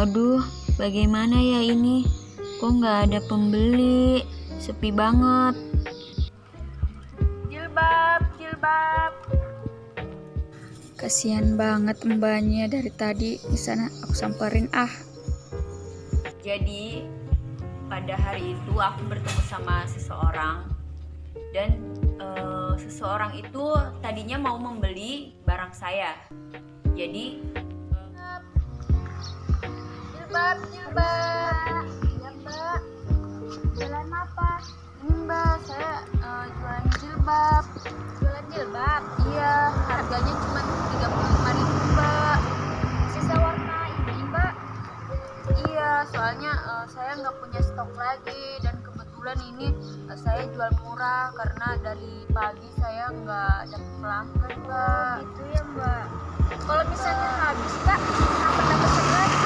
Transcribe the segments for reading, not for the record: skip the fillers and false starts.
Aduh, bagaimana ya ini? Kok nggak ada pembeli? Sepi banget. Jilbab, jilbab. Kasihan banget mbaknya, dari tadi di sana aku samperin Jadi, pada hari itu aku bertemu sama seseorang dan seseorang itu tadinya mau membeli barang saya. Jadi, Jilbab, jilbab. Ya mbak, jualan apa? Ini mbak, saya jualan jilbab. Jualan jilbab? Iya, harganya cuma 35.000 mbak. Sisa warna ini mbak? Iya, soalnya saya nggak punya stok lagi dan kebetulan ini saya jual murah karena dari pagi saya nggak ada pelanggan mbak. Gitu ya mbak. Kalau misalnya habis mbak, kenapa dapat lagi?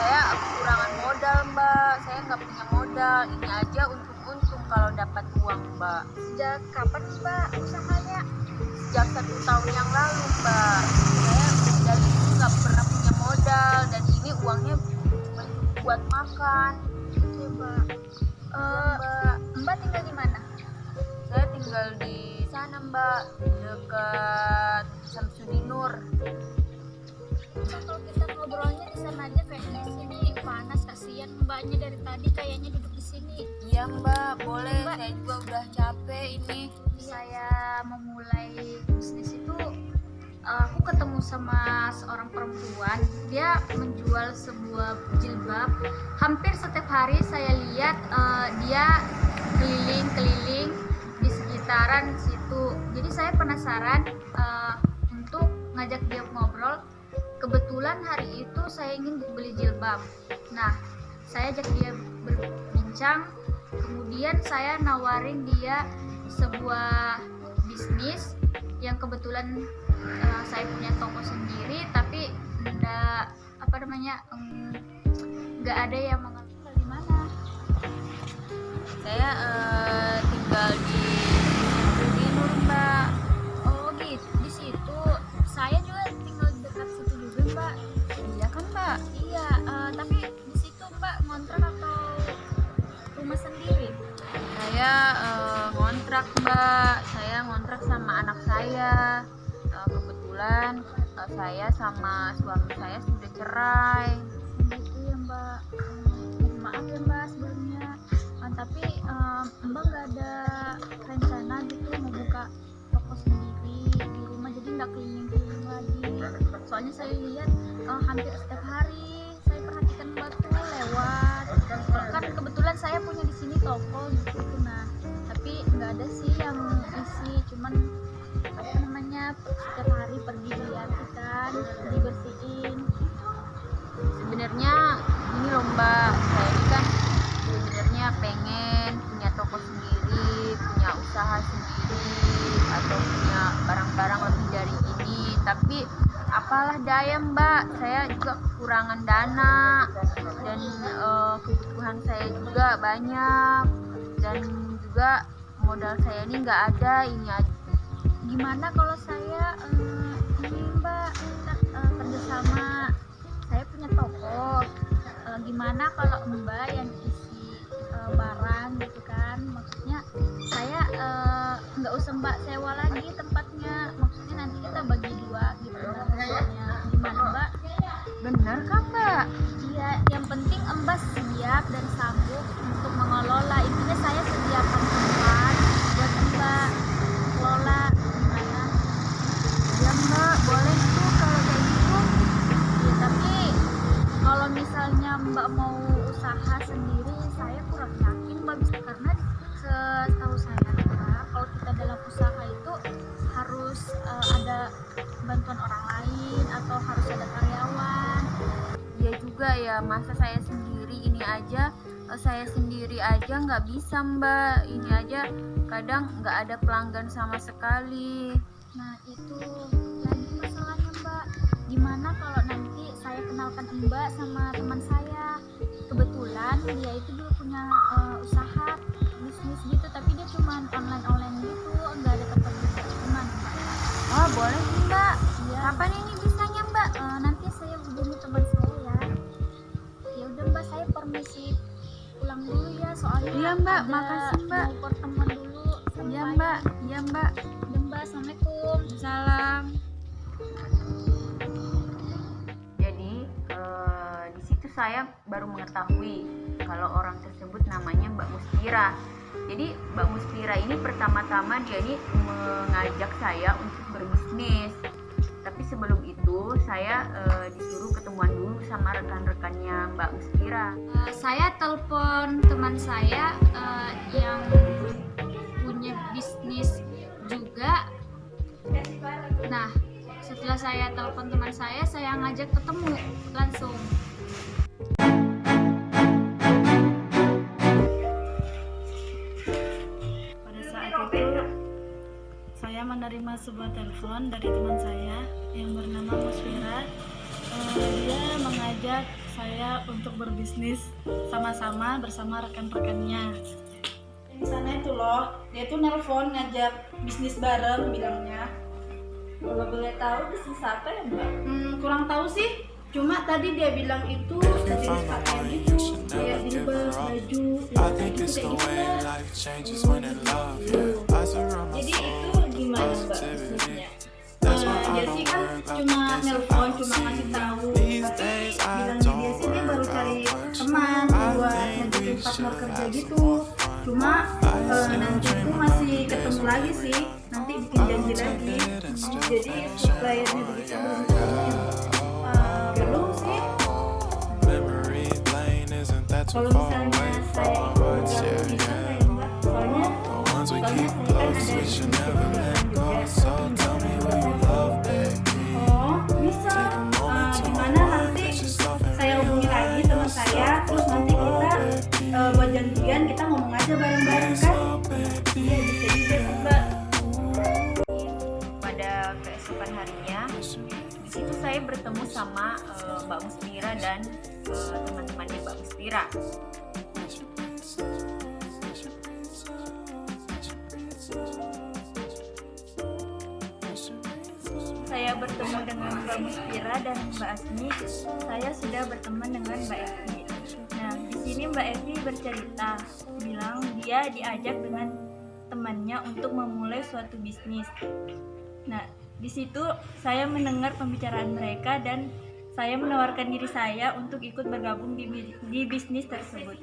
Saya kekurangan modal mbak, saya nggak punya modal, ini aja untung-untung kalau dapat uang mbak. Sejak kapan mbak usahanya? Sejak 1 tahun yang lalu mbak. Saya dari itu nggak pernah punya modal dan ini uangnya cuma buat makan. Oke mbak. Mbak tinggal di mana? Saya tinggal di sana mbak, dekat Samsudinur. Kalau kita ngobrolnya di sana aja, kayaknya di sini panas, kasihan mbaknya dari tadi kayaknya duduk di sini. Iya mbak, boleh mbak. Saya juga udah capek ini. Saya memulai bisnis itu aku ketemu sama seorang perempuan, dia menjual sebuah jilbab. Hampir setiap hari saya lihat dia keliling-keliling di sekitaran situ. Jadi saya penasaran untuk ngajak dia ngobrol. Kebetulan hari itu saya ingin beli jilbab. Nah, saya ajak dia berbincang. Kemudian saya nawarin dia sebuah bisnis yang kebetulan saya punya toko sendiri, tapi nggak ada yang mengerti di mana. Saya tinggal di Timur mbak. Oh gitu, di situ. Saya juga tinggal di dekat situ juga mbak. Iya kan mbak? Iya, tapi di situ mbak ngontrak atau rumah sendiri? Saya ngontrak mbak. Saya ngontrak sama anak saya. Kebetulan saya sama suami saya sudah cerai. Gitu ya mbak. Maaf ya mbak sebelumnya. Tapi mbak nggak ada rencana gitu mau buka toko sendiri di rumah, jadi nggak keliling-keliling lagi. Soalnya saya lihat hampir setiap hari saya perhatikan mbak tuh lewat. Kan kebetulan saya punya di sini toko gitu. Nah, tapi nggak ada sih yang isi, cuman setiap hari pergi dilihatkan, dibersihin. Sebenarnya ini loh mbak, saya ini kan sebenarnya pengen punya toko sendiri, punya usaha sendiri, atau punya barang-barang lebih dari ini, tapi apalah daya mbak, saya juga kekurangan dana dan kebutuhan saya juga banyak, dan juga modal saya ini nggak ada. Ini aja. Gimana kalau saya ini mbak kerjasama? Saya punya toko. Gimana kalau mbak yang isi barang gitu kan? Maksudnya saya nggak usah mbak sewa lagi tempatnya. Maksudnya nanti kita bagi dua gitu maksudnya. Gimana mbak? Bener kan mbak? Iya, yang penting mbak siap dan sanggup untuk mengelola. Intinya saya sediakan tempat buat mbak kelola. Gimana? Ya mbak, boleh tuh kalau kayak gitu. Ya tapi kalau misalnya mbak mau usaha sendiri, saya kurang yakin mbak bisa, karena setahu saya mbak, kalau kita dalam usaha itu harus ada bantuan orang lain atau harus ada karyawan. Ya juga ya, masa saya sendiri aja nggak bisa mbak. Ini aja kadang nggak ada pelanggan sama sekali. Nah itu lagi masalahnya mbak. Gimana kalau nanti saya kenalkan mbak sama teman saya? Kebetulan dia itu dulu punya usaha bisnis gitu, tapi dia cuma online gitu, nggak ada tempat gimana mbak? Oh boleh mbak. Ya. Kapan ini bisanya mbak? Nanti saya hubungi teman saya ya. sih pulang dulu ya, soalnya Iya, Mbak. ada Makasih, Mbak. mau pertemuan dulu sama Iya, Mbak. Mbak. Iya, Mbak. Iya, Mbak. Assalamualaikum. Salam. Jadi di situ saya baru mengetahui kalau orang tersebut namanya Mbak Muspira. Jadi Mbak Muspira ini pertama-tama dia ini mengajak saya untuk berbisnis. Tapi sebelum itu saya disuruh ketemuan dulu sama rekan-rekannya Mbak Muspira. Saya telepon teman saya yang punya bisnis juga. Nah, setelah saya telepon teman saya ngajak ketemu langsung. Pada saat itu saya menerima sebuah telepon dari teman saya yang bernama Muspira. Dia mengajak saya untuk berbisnis sama-sama bersama rekan-rekannya. Di sana itu loh, dia tuh nelpon ngajak bisnis bareng bilangnya. Kalau boleh tahu bisnis apa ya Mbak? Kurang tahu sih. Cuma tadi dia bilang itu bisnis pakaian gitu, kayak jilbab, baju, I think gitu it's the kayak gitu way lah. life changes when in love, yeah. I surround Jadi myself itu with gimana Mbak positivity. bisnisnya? That's why I Dia don't sih kan work like cuma this. nelpon, I cuma don't ngasih see tahu. these Tapi days I bilangnya dia don't sih dia baru work cari out much. teman I buat think ngajakin we partner should kerja have gitu. some fun. Cuma nanti itu masih ketemu lagi sih. Nanti bikin janji lagi. Jadi supplier juga kita belum tahu. Belum sih. Memory lane isn't that too Kalau far misalnya away saya from ikut us, bergabung yeah, bisa yeah. nggak ya Mbak? Soalnya Once we soalnya keep saya kan close, ada we should bisnis never let go. juga. So tell me who you love, baby. Oh, bisa. Gimana nanti saya hubungi lagi teman saya, terus nanti kita buat janjian, kita ngomong aja bareng-bareng kan? Iya, bisa juga sih Mbak. Pada keesokan harinya, di situ saya bertemu sama Mbak Muspira dan teman-temannya Mbak Muspira. Saya bertemu dengan Mbak Muspira dan Mbak Asmi. Saya sudah berteman dengan Mbak Evi. Nah, di sini Mbak Evi bercerita, bilang dia diajak dengan temannya untuk memulai suatu bisnis. Nah, di situ saya mendengar pembicaraan mereka dan saya menawarkan diri saya untuk ikut bergabung di bisnis tersebut.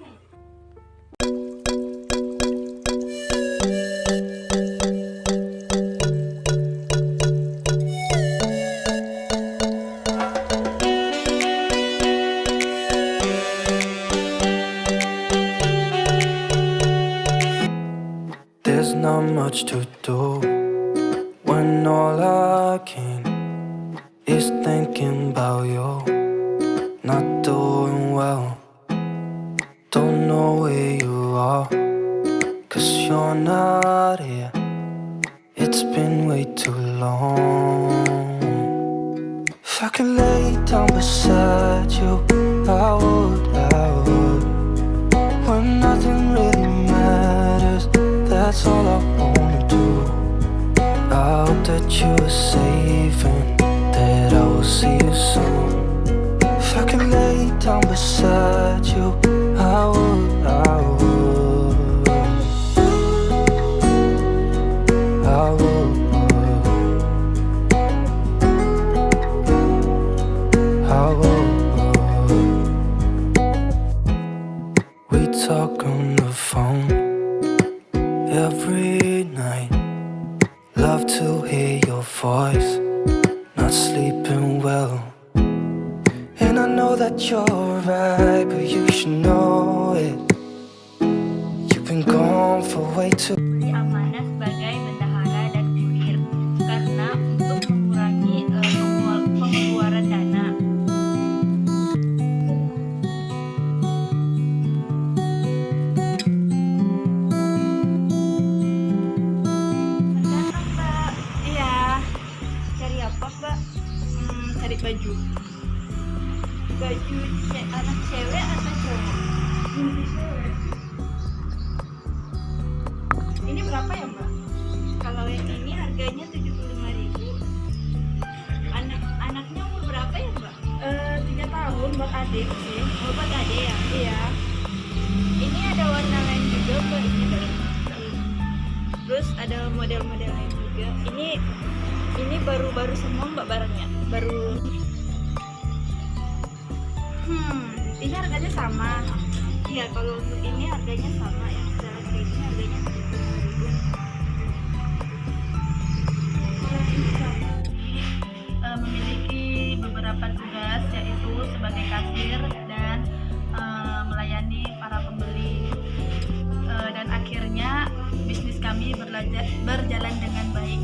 There's not much to do when all I can is thinking about you. Not doing well, don't know where you are, 'cause you're not here. It's been way too long. If I could lay down beside you, I would. When nothing really matters, that's all I wanna do. I hope that you are safe and that I will see you soon. If I could lay down beside you, I would. I would. I would. We talk on the phone every night. Love to hear your voice. Not sleeping well. And I know that you're right, but you should know it. You've been gone for way too. Di amanah sebagai bendahara dan kurir karena untuk mengurangi pengeluaran dana. Mbak, iya. Cari apa Mbak? Cari baju. Baju anak cewek atau cowok? Ini berapa ya Mbak? Kalau yang ini harganya 75.000. Anaknya umur berapa ya Mbak? 3 tahun buat adik sih. Oh, buat adik ya? Iya. ada warna lain juga Mbak, ini ada. Terus ada model-model lain juga. Ini baru semua Mbak barangnya. Baru. Ini harganya sama. Iya, kalau untuk ini harganya sama, yang setelah ini harganya 30.000. Memiliki beberapa tugas, yaitu sebagai kasir dan melayani para pembeli. Dan akhirnya bisnis kami berjalan dengan baik.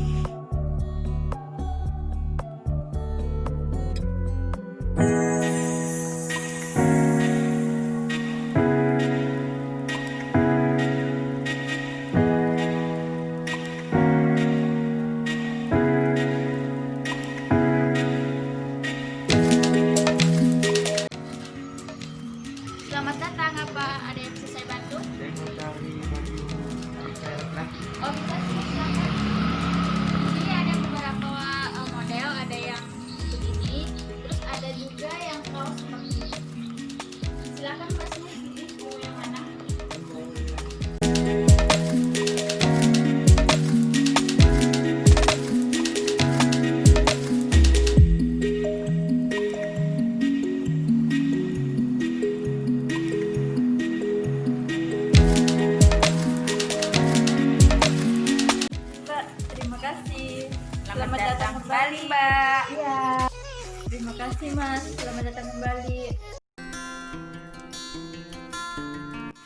Selamat datang, apa ada yang bisa saya bantu? Oh, bisa, silakan. Ini ada beberapa model, ada yang begini, terus ada juga yang kaos seperti ini. Silakan Mas Mus, pilih mau yang mana? Mbak, terima kasih. Selamat datang kembali, Mbak. Iya. Terima kasih Mas. Selamat datang kembali.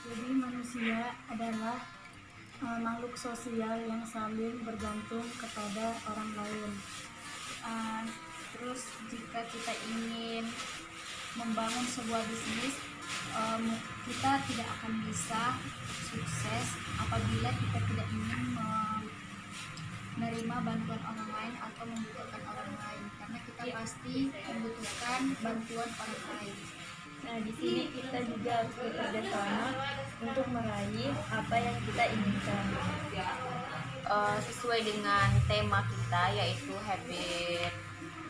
Jadi manusia adalah makhluk sosial yang saling bergantung kepada orang lain. Terus jika kita ingin membangun sebuah bisnis, kita tidak akan bisa sukses apabila kita tidak ingin menerima bantuan orang lain atau membutuhkan orang lain, karena kita pasti membutuhkan bantuan orang lain. Nah, di sini kita juga harus bekerja sama untuk meraih apa yang kita inginkan. Sesuai dengan tema kita, yaitu habit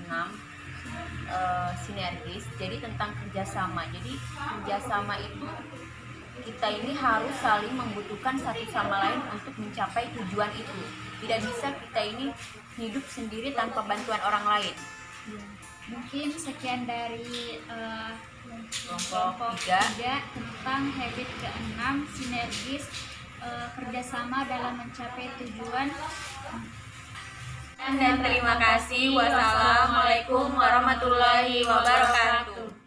6, sinergis, jadi tentang kerjasama. Jadi kerjasama itu kita ini harus saling membutuhkan satu sama lain untuk mencapai tujuan itu. Tidak bisa kita ini hidup sendiri tanpa bantuan orang lain. Mungkin sekian dari kelompok 3 tentang habit ke-6, sinergis, kerjasama dalam mencapai tujuan. Dan terima kasih. Wassalamualaikum warahmatullahi wabarakatuh.